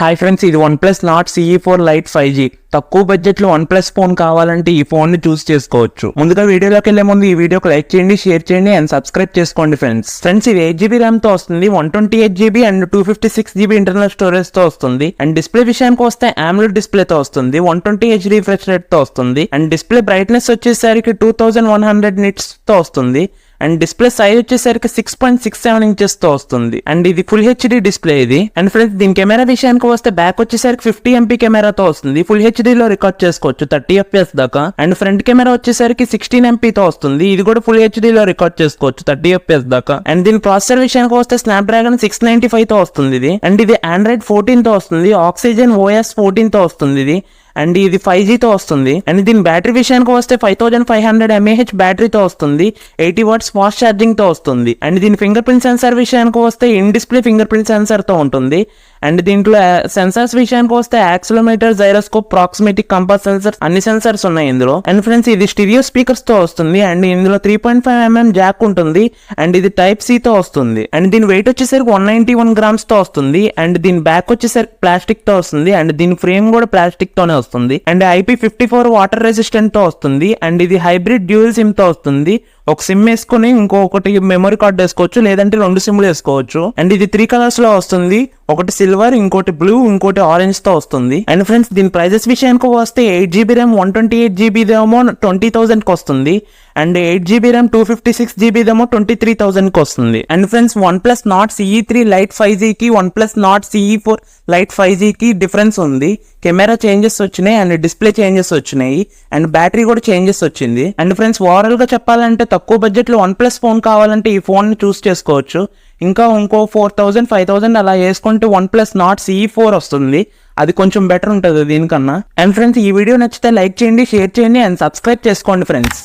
Hi friends, ఇది OnePlus Nord CE4 Lite 5G. తక్కువ budget లో OnePlus ఫోన్ కావాలంటే ఈ ఫోన్ ని చూస్ చేసుకోవచ్చు. ముందుగా వీడియోలోకి వెళ్లే ముందు ఈ వీడియోకి లైక్ చేయండి, షేర్ చేయండి అండ్ సబ్స్క్రైబ్ చేసుకోండి ఫ్రెండ్స్. ఇది 8GB RAM తో వస్తుంది, 128GB and 256GB internal storage తో వస్తుంది. అండ్ డిస్ప్లే విషయానికి వస్తే AMOLED డిస్ప్లే తో వస్తుంది, 120Hz రిఫ్రెష్ రేట్ తో వస్తుంది. అండ్ డిస్ప్లే బ్రైట్నెస్ వచ్చేసరికి 2100 నిట్స్ తో వస్తుంది. అండ్ డిస్ప్లే సైజ్ వచ్చేసరికి 6.67 ఇంచెస్ తో వస్తుంది. అండ్ ఇది ఫుల్ హెచ్డి డిస్ప్లే ఇది. అండ్ ఫ్రెండ్స్ దీని కెమెరా విషయానికి వస్తే బ్యాక్ వచ్చేసరికి 50MP కెమెరాతో వస్తుంది, ఫుల్ హెచ్డి లో రికార్డ్ చేసుకోవచ్చు 30 FPS దాకా. అండ్ ఫ్రంట్ కెమెరా వచ్చేసరికి 16MP తో వస్తుంది, ఇది కూడా ఫుల్ హెచ్డి లో రికార్డ్ చేసుకోవచ్చు 30 FPS దాకా. అండ్ దీని ప్రాసెసర్ విషయానికి వస్తే స్నాప్డ్రాగన్ 695 తో వస్తుంది ఇది. అండ్ ఇది Android 14 తో వస్తుంది, Oxygen OS 14 తో వస్తుంది ఇది. అండ్ ఇది 5G తో వస్తుంది. అండ్ దీని బ్యాటరీ విషయానికి వస్తే 5500 mAh బ్యాటరీతో వస్తుంది, 80 వాట్స్ ఫాస్ట్ ఛార్జింగ్ తో వస్తుంది. అండ్ దీని ఫింగర్ ప్రింట్ సెన్సార్ విషయానికి వస్తే in display finger print censor తో ఉంటుంది. అండ్ దీంట్లో సెన్సార్స్ విషయానికి వస్తే accelerometer, gyroscope, proximity, compass sensor అన్ని సెన్సార్స్ ఉన్నాయి ఇందులో. అండ్ ఫ్రెండ్స్ ఇది స్టీరియో స్పీకర్స్ తో వస్తుంది. అండ్ ఇందులో 3.5mm జాక్ ఉంటుంది. అండ్ ఇది టైప్ సి తో వస్తుంది. అండ్ దీని వెయిట్ వచ్చేసరికి 191 grams తో వస్తుంది. అండ్ దీని బ్యాక్ వచ్చేసరికి ప్లాస్టిక్ తో వస్తుంది. అండ్ దీని ఫ్రేమ్ కూడా ప్లాస్టిక్ తోనే వస్తుంది. అండ్ IP54 వాటర్ రెసిస్టెంట్ తో వస్తుంది. అండ్ ఇది హైబ్రిడ్ డ్యూయల్ సిమ్ తో వస్తుంది, ఒక సిమ్ వేసుకుని ఇంకొకటి మెమరీ కార్డ్ వేసుకోవచ్చు, లేదంటే 2 సిమ్లు వేసుకోవచ్చు. అండ్ ఇది 3 కలర్స్ లో వస్తుంది, ఒకటి సిల్వర్, ఇంకోటి బ్లూ, ఇంకోటి ఆరెంజ్ తో వస్తుంది. అండ్ ఫ్రెండ్స్ దీని ప్రైజెస్ విషయానికి వస్తే 8GB RAM 128GB ఏమో 20,000 కి వస్తుంది. అండ్ 8GB RAM 256GB ఏమో 23,000 కి వస్తుంది. And friends OnePlus Nord CE3 Lite 5G కి OnePlus Nord CE4 Lite 5G కి డిఫరెన్స్ ఉంది. కెమెరా చేంజెస్ వచ్చినాయి, అండ్ డిస్ప్లే చేంజెస్ వచ్చినాయి, అండ్ బ్యాటరీ కూడా చేంజెస్ వచ్చింది. అండ్ ఫ్రెండ్స్ ఓవరాల్ గా చెప్పాలంటే తక్కువ బడ్జెట్ లో OnePlus ఫోన్ కావాలంటే ఈ ఫోన్ ని చూస్ చేసుకోవచ్చు. ఇంకో 4000 5000 అలా వేసుకుంటే OnePlus Nord CE4 వస్తుంది, అది కొంచెం బెటర్ ఉంటుంది దీనికన్నా. అండ్ ఫ్రెండ్స్ ఈ వీడియో నచ్చితే లైక్ చేయండి, షేర్ చేయండి అండ్ సబ్స్క్రైబ్ చేసుకోండి ఫ్రెండ్స్.